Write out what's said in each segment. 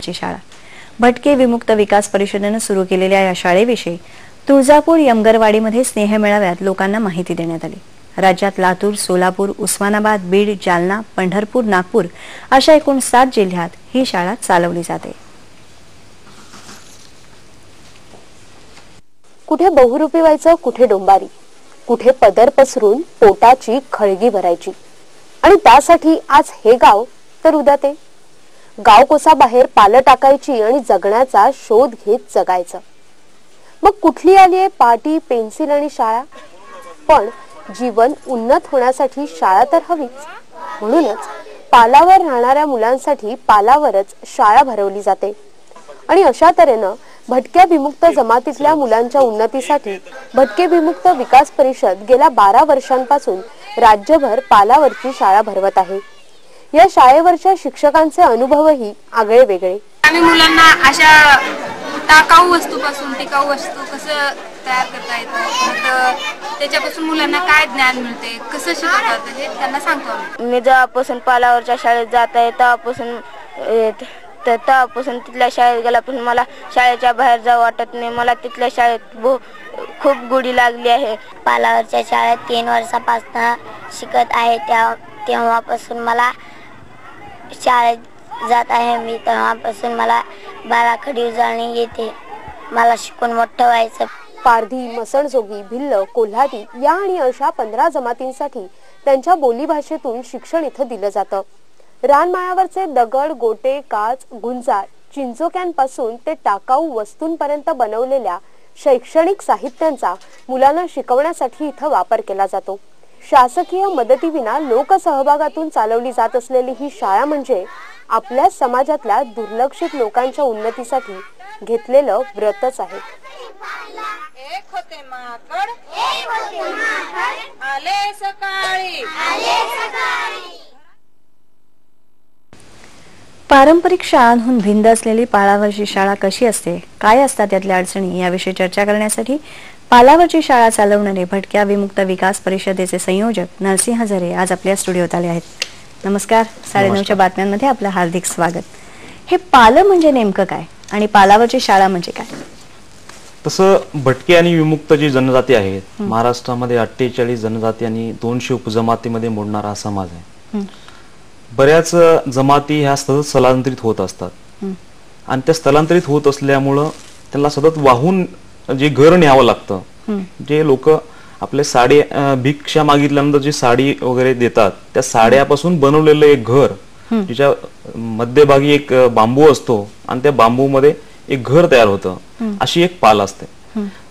ची शाळा भटके विमुक्त विकास परिषदेने सुरू केलेल्या या शाळेविषयी तुळजापूर यमगरवाडीमध्ये स्नेह मेळाव्यात लोकांना माहिती देण्यात आली। राज्यात लातूर, सोलापूर, उस्मानाबाद, बीड, जालना, पंढरपूर, नागपूर अशा एकूण 7 जिल्ह्यात ही शाळा चालवली जाते। कुठे बहुरूपी व्हायचं, कुठे डोंबारी, कुठे पदर पसरून पोटाची खळगी भरायची आणि त्यासाठी आज हे गाव तर उद्या ते गाव कोसाबाहेर पालं टाकायची आणि जगण्याचा शोध घेत जगायचं। मग कुठली आलीये पाटी, पेन्सिल आणि शाळा? पण जीवन उन्नत होण्यासाठी शाळा तर हवीच, म्हणूनच पालावर राहणाऱ्या मुलांसाठी पालावरच शाळा भरवली जाते। आणि अशा तऱ्हेनं भटक्या विमुक्त जमातीतल्या मुलांच्या उन्नतीसाठी भटके विमुक्त विकास परिषद गेल्या 12 वर्षांपासून राज्यभर पालावरची शाळा भरवत आहे। या शाळेवरच्या शिक्षकांचे अनुभवही आगळे वेगळे। आम्ही मुलांना अशा टाकाऊ वस्तूपासून टिकाऊ वस्तू कसं तयार करता येतं, त्याच्यापासून मुलांना काय ज्ञान मिळते, कसं शिकवतात हे त्यांना सांगतो। मी जेव्हापासून पालावरच्या शाळेत जात आहे तेव्हापासून तिथल्या शाळेत गेल्यापासून मला शाळेच्या बाहेर जावं वाटत नाही। मला तिथल्या शाळेत खूप गोडी लागली आहे। पालावरच्या शाळेत 3 वर्षापासून शिकत आहे। तेव्हापासून मला शाळेत जात आहे मी, तेव्हापासून मला बाराखडी उजळणी येते। मला शिकून मोठं व्हायचं। पारधी, मसणजोगी, भिल्ल, कोल्हाटी या आणि अशा 15 जमातींसाठी त्यांच्या बोलीभाषेतून शिक्षण इथं दिलं जातं। रानमाळावरचे दगड, गोटे, काच, गुंजा, चिंचोक्यांपासून ते टाकाऊ वस्तूंपर्यंत बनवलेल्या शैक्षणिक साहित्यांचा मुलांना शिकवण्यासाठी इथं वापर केला जातो। शासकीय मदतीविना लोकसहभागातून चालवली जात असलेली ही शाळा म्हणजे आपल्या समाजातल्या दुर्लक्षित लोकांच्या उन्नतीसाठी घेतलेलं व्रतच आहे। एक होते माकड, आले सकाळी। पारंपरिक शाळांहून भिन्न असलेली पालावरची शाळा कशी असते, काय असतात त्यातल्या अडचणी याविषयी चर्चा करण्यासाठी पालावरची शाळा चालवणारे भटक्या विमुक्त विकास परिषदेचे संयोजक नरसिंह झरे आज आपल्या स्टुडिओत आले आहेत। नमस्कार। 9:30च्या बातम्यांमध्ये आपलं हार्दिक स्वागत। हे पालं म्हणजे नेमकं काय आणि पालावरची शाळा म्हणजे काय? तसं भटके आणि विमुक्त जी जनजाती आहेत महाराष्ट्रामध्ये 48 जनजाती आणि 200 उपजमातीमध्ये मोडणारा समाज आहे। बऱ्याच जमाती ह्या सतत स्थलांतरित होत असतात आणि त्या स्थलांतरित होत असल्यामुळं त्यांना सतत वाहून जे घर न्यावं लागतं। जे लोक आपले साडी भिक्षा मागितल्यानंतर जी साडी वगैरे देतात त्या साड्यापासून बनवलेलं एक घर, जिच्या मध्यभागी एक बांबू असतो आणि त्या बांबू मध्ये एक घर तयार होतं, अशी एक पाल असते।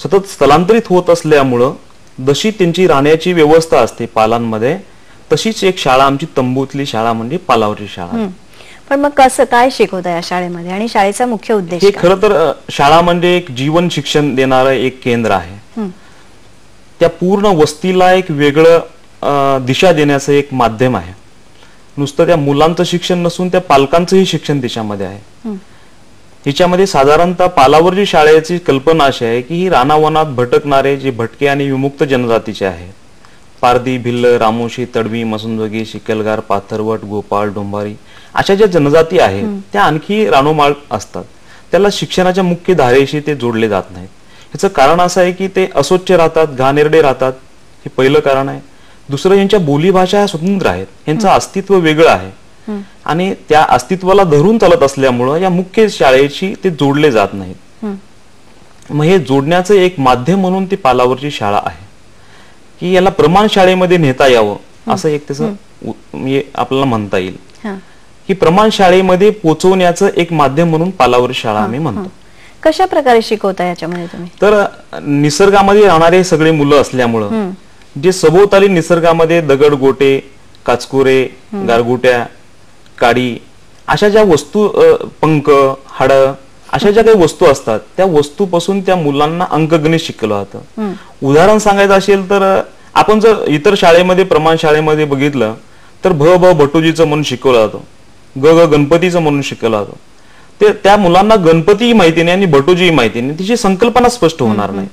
सतत स्थलांतरित होत असल्यामुळं जशी त्यांची राहण्याची व्यवस्था असते पालांमध्ये, तशीच एक शाळा आमची तंबूतली शाळा म्हणजे पालावरची शाळा। पण मग कसं काय शिकवता या शाळेमध्ये आणि शाळेचा मुख्य उद्देश हे खरं तर शाळा म्हणजे एक जीवन शिक्षण देणारं एक केंद्र आहे। त्या पूर्ण वस्तीला एक वेगळं दिशा देण्याचं एक माध्यम आहे। नुसतं त्या मुलांचं शिक्षण नसून त्या पालकांचंही शिक्षण त्याच्यामध्ये आहे। हिच्यामध्ये साधारणतः पालावरची शाळेची कल्पना अशी आहे की ही रानावनात भटकणारे जे भटके आणि विमुक्त जनजातीचे आहेत, पारधी, भिल्ल, रामोशी, तडवी, मसणजोगी, शिकलगार, पाथरवट, गोपाळ, डोंबारी अशा ज्या जनजाती आहेत त्या आणखी रानोमाळ असतात। त्याला शिक्षणाच्या मुख्य धारेशी ते जोडले जात नाहीत। ह्याचं कारण असं आहे की ते अस्वच्छ राहतात, घाणेरडे राहतात, हे पहिलं कारण आहे। दुसरं, यांच्या बोलीभाषा ह्या स्वतंत्र आहेत, यांचं अस्तित्व वेगळं आहे आणि त्या अस्तित्वाला धरून चालत असल्यामुळं या मुख्य शाळेशी ते जोडले जात नाहीत। मग हे जोडण्याचं एक माध्यम म्हणून ती पालावरची शाळा आहे की याला प्रमाण शाळेमध्ये नेता यावं, असं एक त्याचं आपल्याला म्हणता येईल की प्रमाण शाळेमध्ये पोहोचवण्याचं एक माध्यम म्हणून पालावर शाळा आम्ही म्हणतो। कशा प्रकारे शिकवता याच्यामध्ये तुम्ही? तर निसर्गामध्ये राहणारे सगळे मुलं असल्यामुळं जे सभोवताली निसर्गामध्ये दगड, गोटे, काचकुरे, गारगुट्या, काडी अशा ज्या वस्तू, पंख, हाड अशा ज्या काही वस्तू असतात त्या वस्तूपासून त्या मुलांना अंकगणित शिकवलं जातं। उदाहरण सांगायचं असेल तर आपण जर इतर शाळेमध्ये प्रमाण शाळेमध्ये बघितलं तर भ भटूजीचं म्हणून शिकवलं जातं, ग गणपतीचं म्हणून शिकवलं जातं। ते त्या मुलांना गणपतीही माहिती नाही आणि भटूजीही माहिती नाही, तिची संकल्पना स्पष्ट होणार नाही।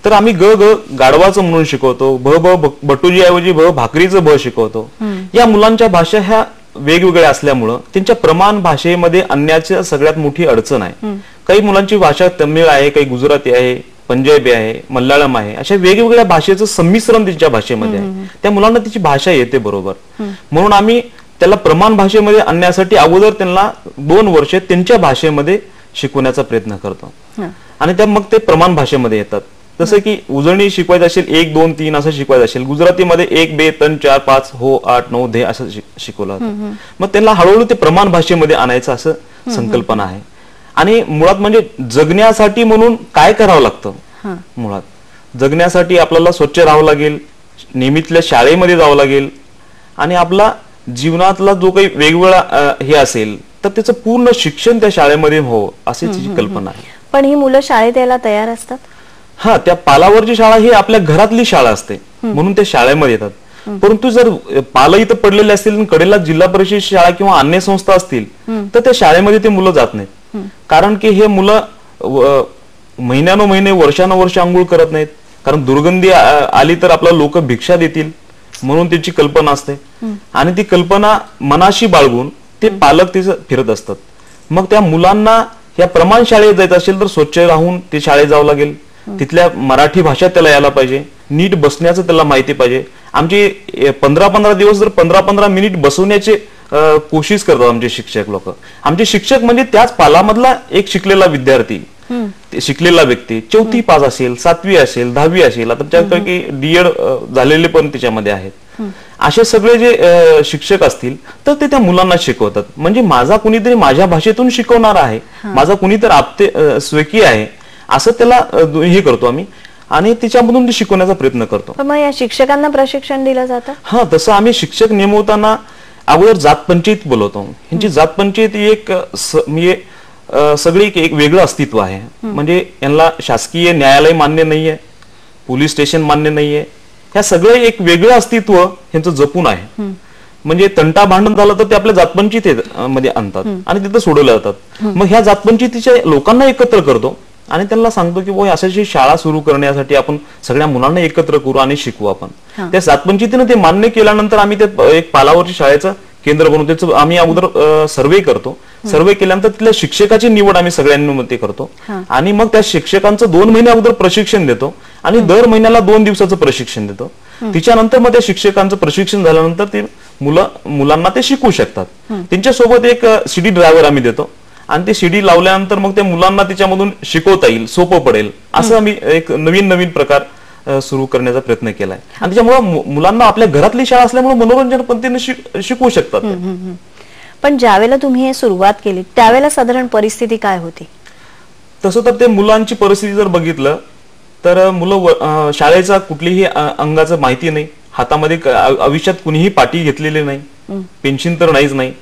तर आम्ही ग गाढवाचं म्हणून शिकवतो, भ भटूजी ऐवजी भाकरीचं भ शिकवतो। या मुलांच्या भाषा ह्या वेगवेगळ्या असल्यामुळं त्यांच्या प्रमाण भाषेमध्ये आणण्याची सगळ्यात मोठी अडचण आहे. काही मुलांची भाषा तमिळ आहे, काही गुजराती आहे, पंजाबी आहे, मल्याळम आहे, अशा वेगवेगळ्या भाषेचं संमिश्रण त्यांच्या भाषेमध्ये आहे. त्या मुलांना तिची भाषा येते बरोबर. म्हणून आम्ही त्याला प्रमाण भाषेमध्ये आणण्यासाठी अगोदर त्यांना 2 वर्ष त्यांच्या भाषेमध्ये शिकवण्याचा प्रयत्न करतो आणि त्या मग ते प्रमाण भाषेमध्ये येतात. जसं की उजळणी शिकवायचं असेल 1 2 3 असं शिकवायचं असेल, गुजरातीमध्ये 1 2 3 4 5 हो 8 9 10 असं शिकवलं जातं. मग त्यांना हळूहळू ते प्रमाण भाषेमध्ये आणायचं असं संकल्पना आहे. आणि मुळात म्हणजे जगण्यासाठी म्हणून काय करावं लागतं, मुळात जगण्यासाठी आपल्याला स्वच्छ राहावं लागेल, नियमितल्या शाळेमध्ये जावं लागेल आणि आपला जीवनातला जो काही वेगवेगळा हे असेल तर त्याचं पूर्ण शिक्षण त्या शाळेमध्ये हो अशी कल्पना आहे. पण ही मुलं शाळेत यायला तयार असतात? हा, त्या पालावरची शाळा ही आपल्या घरातली शाळा असते म्हणून ते शाळेमध्ये येतात. परंतु जर पालं इथं पडलेले असतील, कडेला जिल्हा परिषद शाळा किंवा अन्य संस्था असतील तर त्या शाळेमध्ये ते मुलं जात नाहीत. कारण की हे मुलं महिन्यानुमहिने वर्षानुवर्ष आंघोळ करत नाहीत. कारण दुर्गंधी आली तर आपल्याला लोक भिक्षा देतील म्हणून त्याची कल्पना असते आणि ती कल्पना मनाशी बाळगून ते पालक तिचं फिरत असतात. मग त्या मुलांना या प्रमाण शाळेत जायचं असेल तर स्वच्छ राहून ते शाळेत जावं लागेल. तिथल्या मराठी भाषा त्याला यायला पाहिजे, नीट बसण्याचं त्याला माहिती पाहिजे. आमचे 15-15 दिवस जर 15-15 मिनिट बसवण्याचे कोशिश करतात आमचे शिक्षक लोक. आमचे शिक्षक म्हणजे त्याच पालामधला एक शिकलेला विद्यार्थी, शिकलेला व्यक्ती, 4थी पास असेल, 7वी असेल, 10वी असेल, आता त्यापैकी डीएड झालेले पण त्याच्यामध्ये आहेत. असे सगळे जे शिक्षक असतील तर ते त्या मुलांना शिकवतात. म्हणजे माझा कुणीतरी माझ्या भाषेतून शिकवणार आहे, माझा कुणीतरी आपते स्वकीय आहे असं त्याला हे करतो आम्ही आणि त्याच्यामधून शिकवण्याचा प्रयत्न करतो. मग या शिक्षकांना प्रशिक्षण दिलं जातं? हा, तसं आम्ही शिक्षक नेमवताना अगोदर जात पंचायत बोलवतो. ह्यांची जात पंचायत ही एक म्हणजे सगळी एक वेगळं अस्तित्व आहे. म्हणजे यांना शासकीय न्यायालय मान्य नाहीये, पोलीस स्टेशन मान्य नाहीये, ह्या सगळे एक वेगळं अस्तित्व ह्यांचं जपून आहे. म्हणजे तंटा भांडण झालं तर ते आपल्या जातपंचायत मध्ये आणतात आणि तिथं सोडवल्या जातात. मग ह्या जातपंचायतीच्या लोकांना एकत्र करतो आणि त्यांना सांगतो की बोय अशाची शाळा सुरू करण्यासाठी आपण सगळ्या मुलांना एकत्र करू आणि शिकवू आपण. त्या जातपंचायतीनं ते मान्य केल्यानंतर आम्ही ते एक पालावरची शाळेचं केंद्र बनवून त्याचं आम्ही अगोदर सर्वे करतो. सर्वे केल्यानंतर तिथल्या शिक्षकाची निवड आम्ही सगळ्यांमध्ये करतो आणि मग त्या शिक्षकांचं 2 महिने अगोदर प्रशिक्षण देतो आणि दर महिन्याला 2 दिवसाचं प्रशिक्षण देतो. तिच्यानंतर मग त्या शिक्षकांचं प्रशिक्षण झाल्यानंतर ते मुलांना ते शिकवू शकतात. त्यांच्यासोबत एक सीडी ड्रायव्हर आम्ही देतो आणि ते सीडी लावल्यानंतर मग त्या मुलांना त्याच्यामधून शिकवता येईल, सोपं पडेल असं आम्ही एक नवीन प्रकार सुरू करण्याचा प्रयत्न केलाय. आणि त्याच्यामुळे मुलांना आपल्या घरातली शाळा असल्यामुळे मनोरंजन पद्धतीने शिकवू शकतात. पण ज्यावेळेला तुम्ही हे सुरुवात केली त्यावेळेला साधारण परिस्थिती काय होती? तसं तर ते मुलांची परिस्थिती जर बघितलं तर मुलं शाळेचा कुठलीही अंगाचं माहिती नाही, हातामध्ये आयुष्यात कुणीही पाटी घेतलेली नाही, पेन्शन तर नाहीच नाही.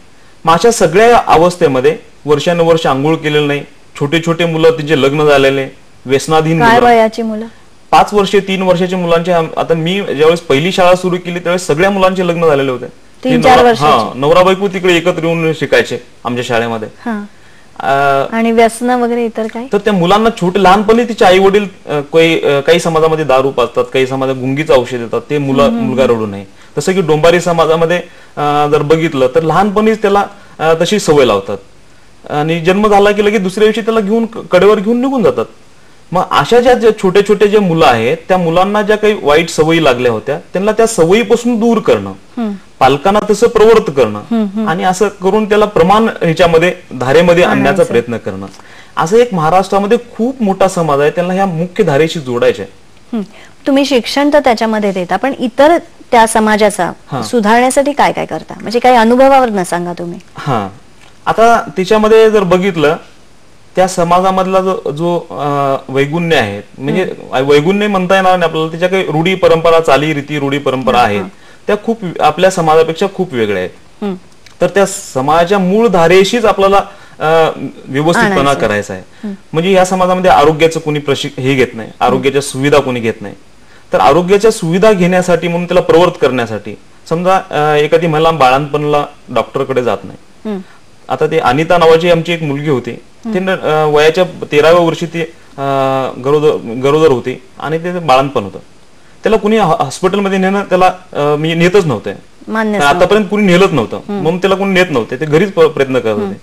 मग अशा सगळ्या अवस्थेमध्ये वर्षानुवर्ष आंघोळ केलेलं नाही, छोटे छोटे मुलं त्यांचे लग्न झालेले, व्यसनाधीन वयाची मुलं, 5 वर्षे 3 वर्षाच्या मुलांचे. आता मी ज्यावेळेस पहिली शाळा सुरू केली त्यावेळेस सगळ्या मुलांचे लग्न झालेले होते. 3-4 वर्ष नवरा बायको तिकडे एकत्र येऊन शिकायचे आमच्या शाळेमध्ये. आणि व्यसन वगैरे इतर काय? तर त्या मुलांना छोटे लहानपणी तिचे आई वडील काही समाजामध्ये दारू पाजतात, काही समाजात गुंगीचं औषध देतात, ते मुलगा रडू नये. तसं की डोंबारी समाजामध्ये जर बघितलं तर लहानपणीच त्याला तशी सवय लावतात आणि जन्म झाला की लगेच दुसऱ्या दिवशी त्याला घेऊन कडेवर घेऊन निघून जातात. मग अशा ज्या छोटे छोटे जे मुलं आहेत त्या मुलांना ज्या काही वाईट सवयी लागल्या होत्या त्यांना त्या सवयीपासून दूर करणं, पालकांना तसं प्रवृत्त करणं आणि असं करून त्याला प्रमाण ह्याच्यामध्ये धारेमध्ये आणण्याचा प्रयत्न करणं, असं एक महाराष्ट्रामध्ये खूप मोठा समाज आहे, त्यांना ह्या मुख्य धारेशी जोडायचे. तुम्ही शिक्षण तर त्याच्यामध्ये देता पण इतर त्या समाजाचा सुधारण्यासाठी काय काय करता? म्हणजे काही अनुभवावर न सांगा तुम्ही. हा, आता त्याच्यामध्ये जर बघितलं त्या समाजामधला जो वैगुण्य आहे, म्हणजे वैगुण्य म्हणता येणार नाही आपल्याला, त्याच्या काही रूढी परंपरा, चाली रीती रूढी परंपरा आहेत त्या खूप आपल्या समाजापेक्षा खूप वेगळ्या आहेत. तर त्या समाजाच्या मूळ धारेशीच आपल्याला व्यवस्थितपणा करायचा आहे. म्हणजे या समाजामध्ये आरोग्याचं कोणी हे घेत नाही, आरोग्याच्या सुविधा कोणी घेत नाही. तर आरोग्याच्या सुविधा घेण्यासाठी म्हणून त्याला प्रवृत्त करण्यासाठी समजा एखादी महिला बाळांपणाला डॉक्टरकडे जात नाही. आता ते अनिता नावाची आमची एक मुलगी होती, ती वयाच्या 13व्या वर्षी ती गरोदर होती आणि ते बाळांपण होतं. त्याला कुणी हॉस्पिटलमध्ये नेणं त्याला मी नेतच नव्हते. मान्य आतापर्यंत कुणी नेलंच नव्हतं, म्हणून त्याला कोणी नेत नव्हते, ते घरीच प्रयत्न करत होते.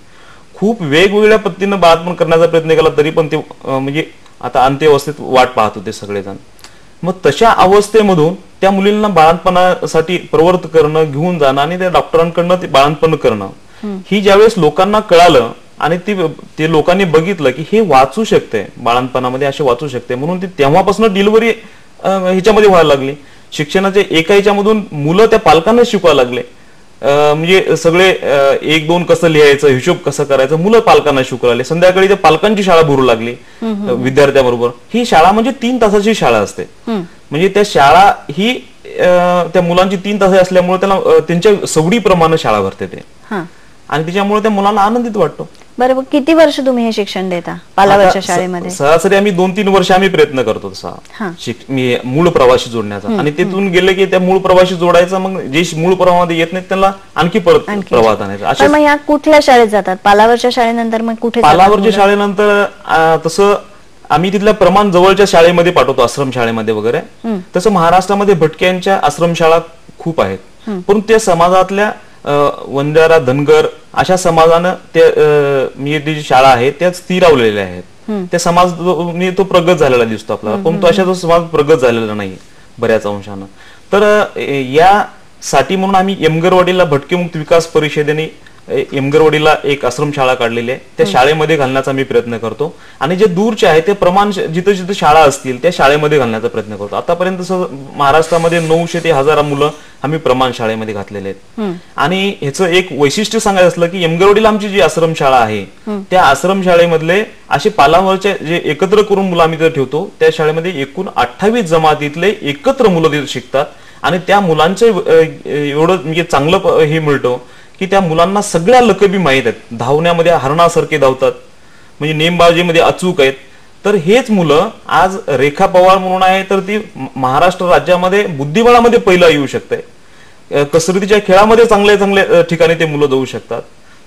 खूप वेगवेगळ्या पद्धतीनं बाळंतपण करण्याचा प्रयत्न केला तरी पण ते म्हणजे आता अंत्यवस्थेत वाट पाहत होते सगळेजण. मग तशा अवस्थेमधून त्या मुलींना बाळंतपणासाठी प्रवृत्त करणं, घेऊन जाणं आणि त्या डॉक्टरांकडनं ते बाळंतपण करणं, ही ज्यावेळेस लोकांना कळालं आणि ते लोकांनी बघितलं की हे वाचू शकते, बाळंतपणामध्ये असे वाचू शकते, म्हणून ते तेव्हापासून डिलिव्हरी ह्याच्यामध्ये व्हायला लागली. शिक्षणाच्या एका ह्याच्यामधून मुलं त्या पालकांना शिकवायला लागले. म्हणजे सगळे 1-2 कसं लिहायचं, हिशोब कसं करायचं, मुलं पालकांना शिकू लागले. संध्याकाळी त्या पालकांची शाळा भरू लागली विद्यार्थ्याबरोबर. ही शाळा म्हणजे 3 तासाची शाळा असते. म्हणजे त्या शाळा ही त्या मुलांची 3 तास असल्यामुळे त्याला त्यांच्या सवडीप्रमाणे शाळा भरते ते, आणि त्याच्यामुळे त्या मुलांना आनंदित वाटतो. बरं, किती वर्ष तुम्ही हे शिक्षण देता पालावरच्या शाळेमध्ये? सरासरी आम्ही 2-3 वर्ष आम्ही प्रयत्न करतो तसा मी मूळ प्रवासी जोडण्याचा, आणि तिथून गेले की त्या मूळ प्रवासी जोडायचा, मग जे मूळ प्रवाहामध्ये येत नाहीत त्यांना आणखी परत प्रवाहात आणायचं. मग या कुठल्या शाळेत जातात पालावरच्या शाळेनंतर? मग कुठे? पालावरच्या शाळेनंतर तसं आम्ही तिथल्या प्रमाण जवळच्या शाळेमध्ये पाठवतो, आश्रम शाळेमध्ये वगैरे. तसं महाराष्ट्रामध्ये भटक्यांच्या आश्रमशाळा खूप आहेत, परंतु त्या समाजातल्या वंजारा, धनगर अशा समाजानं जी शाळा आहे त्या स्थिरावलेल्या आहेत. त्या समाज तो प्रगत झालेला दिसतो आपल्याला, परंतु अशा जो समाज प्रगत झालेला नाही बऱ्याच अंशानं. तर यासाठी म्हणून आम्ही यमगरवाडीला भटकेमुक्त विकास परिषदेने यमगरवाडीला एक आश्रमशाळा काढलेली आहे, त्या शाळेमध्ये घालण्याचा मी प्रयत्न करतो. आणि जे दूरचे आहे ते प्रमाण जिथं जिथं शाळा असतील त्या शाळेमध्ये घालण्याचा प्रयत्न करतो. आतापर्यंत महाराष्ट्रामध्ये 900 ते 1000 मुलं आम्ही प्रमाण शाळेमध्ये घातलेले आहेत. आणि ह्याचं एक वैशिष्ट्य सांगायचं असलं की यमगरवाडीला आमची जी आश्रमशाळा आहे त्या आश्रमशाळेमधले असे पालावरचे जे एकत्र करून मुलं आम्ही तिथे ठेवतो, त्या शाळेमध्ये एकूण 28 जमातीतले एकत्र मुलं तिथे शिकतात. आणि त्या मुलांचं एवढं म्हणजे चांगलं हे मिळतं की त्या मुलांना सगळ्या लकबी माहीत आहेत. धावण्यामध्ये हरणासारखे धावतात, म्हणजे नेमबाजीमध्ये अचूक आहेत. तर हेच मुलं आज रेखा पवार म्हणून आहे, तर ती महाराष्ट्र राज्यामध्ये बुद्धिबळामध्ये पहिला येऊ शकते. कसरतीच्या खेळामध्ये चांगल्या चांगल्या ठिकाणी ते मुलं जाऊ शकतात,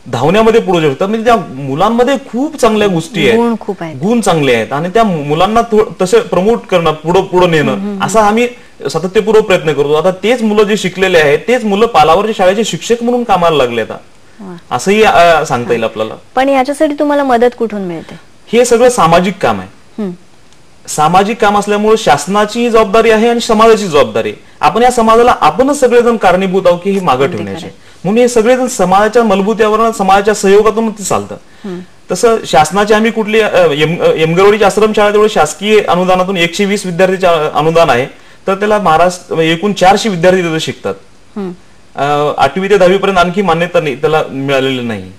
धावण्यामध्ये पुढे जाऊ शकतात. म्हणजे त्या मुलांमध्ये खूप चांगल्या गोष्टी आहेत, गुण चांगले आहेत, आणि त्या मुलांना तसे प्रमोट करणं, पुढे नेणं, असा आम्ही सातत्यपूर्व प्रयत्न करतो. आता तेच मुलं जे शिकलेले आहेत तेच मुलं पालावरच्या शाळेचे शिक्षक म्हणून कामाला लागले आता, असंही सांगता येईल आपल्याला. पण याच्यासाठी तुम्हाला मदत कुठून मिळते? हे सगळं सामाजिक काम आहे. सामाजिक काम असल्यामुळे शासनाची जबाबदारी आहे आणि समाजाची जबाबदारी आहे. आपण या समाजाला आपणच सगळेजण कारणीभूत आहोत की हे मागे ठेवण्याचे, म्हणून हे सगळेजण समाजाच्या मूलभूत समाजाच्या सहयोगातून ते चालतं. तसं शासनाचे आम्ही कुठली यमगरवाडीच्या आश्रमशाळा तेवढे शासकीय अनुदानातून 120 विद्यार्थीचे अनुदान आहे, तर त्याला महाराष्ट्र एकूण 400 विद्यार्थी तिथे शिकतात. 8वी ते 10वी पर्यंत आणखी मान्यता नाही त्याला मिळालेली नाही.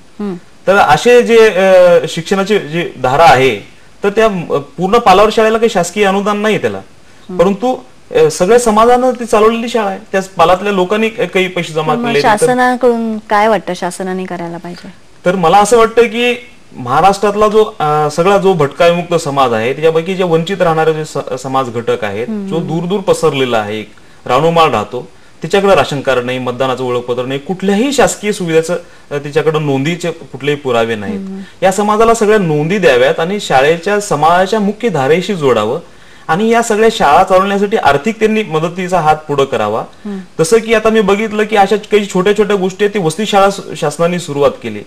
तर असे जे शिक्षणाची जी धारा आहे तर त्या पूर्ण पालावर शाळेला काही शासकीय अनुदान नाही त्याला, परंतु सगळ्या समाजानं ती चालवलेली शाळा आहे. त्या पालातल्या लोकांनी काही पैसे जमा केले. शासनाकडून काय वाटतं शासनाने करायला पाहिजे? तर मला असं वाटतं की महाराष्ट्रातला सगळा जो भटका विमुक्त समाज आहे त्याच्यापैकी जे वंचित राहणारे जे समाज घटक आहेत, जो दूर दूर पसरलेला आहे, रानोमाळ राहतो, त्याच्याकडे राशन कार्ड नाही, मतदानाचं ओळखपत्र नाही, कुठल्याही शासकीय सुविधेचं त्याच्याकडे नोंदीचे कुठलेही पुरावे नाहीत. या समाजाला सगळ्या नोंदी द्याव्यात आणि शाळेच्या समाजाच्या मुख्य धारेशी जोडावं, आणि या सगळ्या शाळा चालवण्यासाठी आर्थिक त्यांनी मदतीचा हात पुढे करावा. जसं की आता मी बघितलं की अशा काही छोट्या छोट्या गोष्टी आहेत, ती वस्ती शाळा शासनाने सुरुवात केली,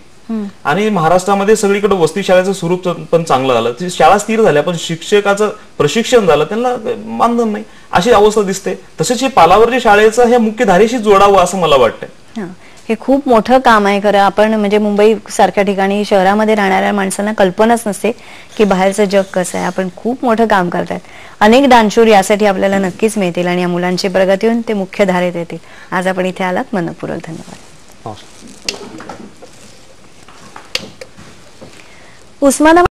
आणि महाराष्ट्रामध्ये सगळीकडे वस्ती शाळेचं स्वरूप पण चांगलं झालं. ती शाळा स्थिर झाल्या, पण शिक्षकाचं प्रशिक्षण झालं, त्यांना मानधन नाही, अशी अवस्था दिसते. तसेच हे पालावरच्या शाळेचं हे मुख्य धारेशी जोडावं असं मला वाटतंय. हे खूप मोठं काम आहे खरं. आपण म्हणजे मुंबई सारख्या ठिकाणी शहरामध्ये राहणाऱ्या माणसांना कल्पनाच नसते की बाहेरचं जग कसं आहे. आपण खूप मोठं काम करतायत. अनेक दानशूर यासाठी आपल्याला नक्कीच मिळतील आणि या मुलांची प्रगती होऊन ते मुख्य धारेत येतील. आज आपण इथे आलात, मनपूर्वक धन्यवाद. उस्मानाबाद